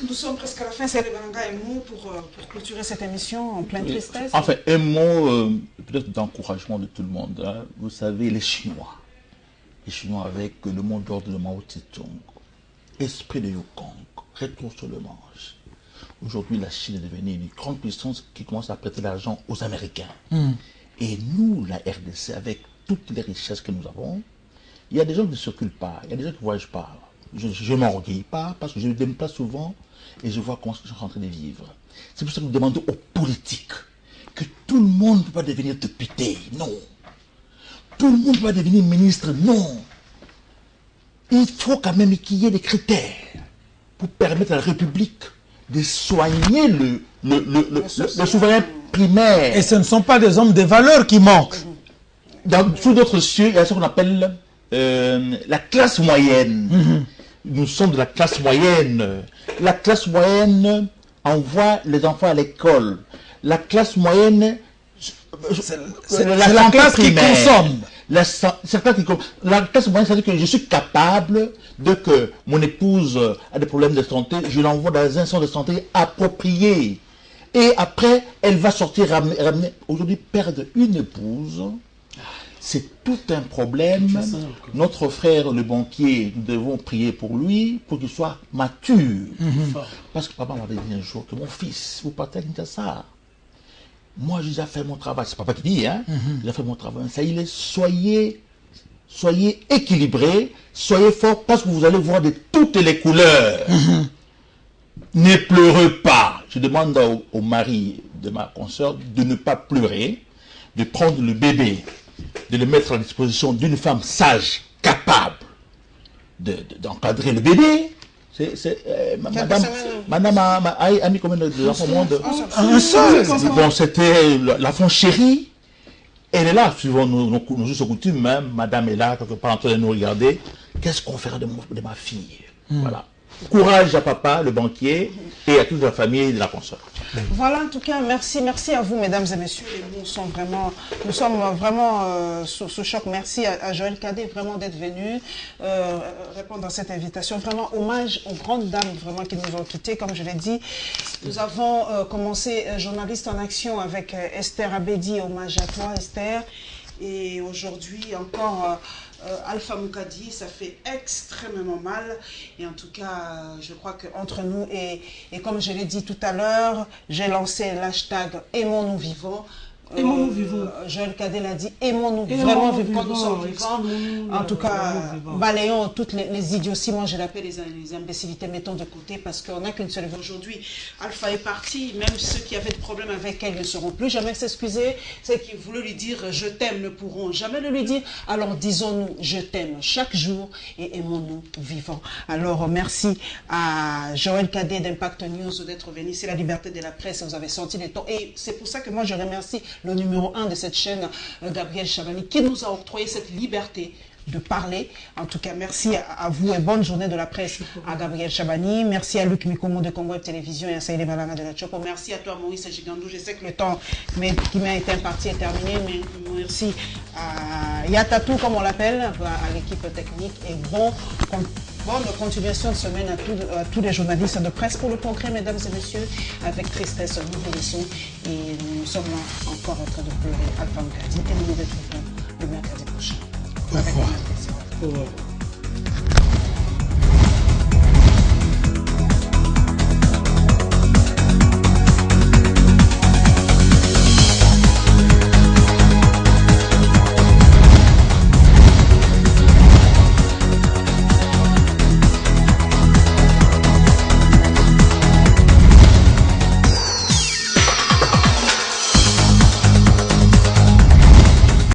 Nous sommes presque à la fin. C'est le Balanga et nous pour clôturer cette émission en pleine tristesse. Enfin, un mot peut-être d'encouragement de tout le monde. Hein. Vous savez, les Chinois avec le mot d'ordre de Mao Tse-tung, esprit de Yukong, retour sur le manche. Aujourd'hui, la Chine est devenue une grande puissance qui commence à prêter l'argent aux Américains. Et nous, la RDC, avec toutes les richesses que nous avons, il y a des gens qui ne circulent pas, il y a des gens qui ne voyagent pas. Je ne m'orgueille pas parce que je me déplace souvent et je vois comment ils sont en train de vivre. C'est pour ça que nous demandons aux politiques que tout le monde ne peut pas devenir député, non. Tout le monde ne peut pas devenir ministre, non. Il faut quand même qu'il y ait des critères pour permettre à la République de soigner le souverain primaire. Et ce ne sont pas des hommes de valeur qui manquent. Sous d'autres cieux, il y a ce qu'on appelle la classe moyenne. Nous sommes de la classe moyenne. La classe moyenne envoie les enfants à l'école. La classe moyenne, C'est la classe qui consomme. La classe moyenne, c'est-à-dire que je suis capable de que mon épouse a des problèmes de santé, je l'envoie dans un centre de santé approprié. Et après, elle va sortir ramener. Aujourd'hui, perdre une épouse, c'est tout un problème. Notre frère, le banquier, nous devons prier pour lui, pour qu'il soit mature. Parce que papa m'avait dit un jour que mon fils, vous partez à Kinshasa. Moi, j'ai déjà fait mon travail. C'est papa qui dit, hein. J'ai déjà fait mon travail. Ça, il est, soyez équilibrés, soyez forts, parce que vous allez voir de toutes les couleurs. Ne pleurez pas. Je demande au mari de ma consoeur de ne pas pleurer, de prendre le bébé, de le mettre à la disposition d'une femme sage, capable d'encadrer le bébé. Madame a mis combien d'enfants au monde? Un seul. Bon, c'était l'enfant chéri. Elle est là, suivant nos us et coutumes, hein. Madame est là, quelque part en train de nous regarder. Qu'est-ce qu'on fera de ma fille? Voilà. Courage à papa, le banquier, et à toute la famille de la consoeur. Voilà, en tout cas, merci à vous, mesdames et messieurs. Nous sommes vraiment sous choc. Merci à Joël Cadet vraiment d'être venu répondre à cette invitation. Vraiment hommage aux grandes dames vraiment qui nous ont quittés. Comme je l'ai dit, nous avons commencé Journaliste en action avec Esther Abedi. Hommage à toi, Esther. Et aujourd'hui encore Alpha Moukadi, ça fait extrêmement mal. Et en tout cas, je crois qu'entre nous, et comme je l'ai dit tout à l'heure, j'ai lancé l'hashtag Aimons-nous vivants. Aimons-nous vivants. Joël Cadet l'a dit, aimons-nous vraiment vivants, nous sommes vivants. En tout cas, balayons toutes les idioties, moi je l'appelle les imbécilités, mettons de côté, parce qu'on n'a qu'une seule vie aujourd'hui. Alpha est parti, même ceux qui avaient des problèmes avec elle ne seront plus jamais s'excuser. Ceux qui voulaient lui dire je t'aime ne pourront jamais le lui dire. Alors disons-nous je t'aime chaque jour et aimons-nous vivants. Alors merci à Joël Cadet d'Impact News d'être venu. C'est la liberté de la presse, vous avez senti les temps. Et c'est pour ça que moi je remercie le numéro 1 de cette chaîne, Gabriel Chabani, qui nous a octroyé cette liberté de parler. En tout cas, merci à vous et bonne journée de la presse à Gabriel Chabani. Merci à Luc Mikomo de Congo Web Télévision et à Saïd Balanga de la Chopo. Merci à toi, Maurice Gigandou. Je sais que le temps qui m'a été imparti est terminé, mais merci à Yatatou, comme on l'appelle, à l'équipe technique. Et bon Bonne continuation de semaine à tous les journalistes de presse pour le progrès, mesdames et messieurs. Avec tristesse, nous vous laissons et nous sommes encore en train de pleurer Alpha Moukadi et nous nous retrouvons le mercredi prochain. Au revoir. Avec un plaisir. Au revoir.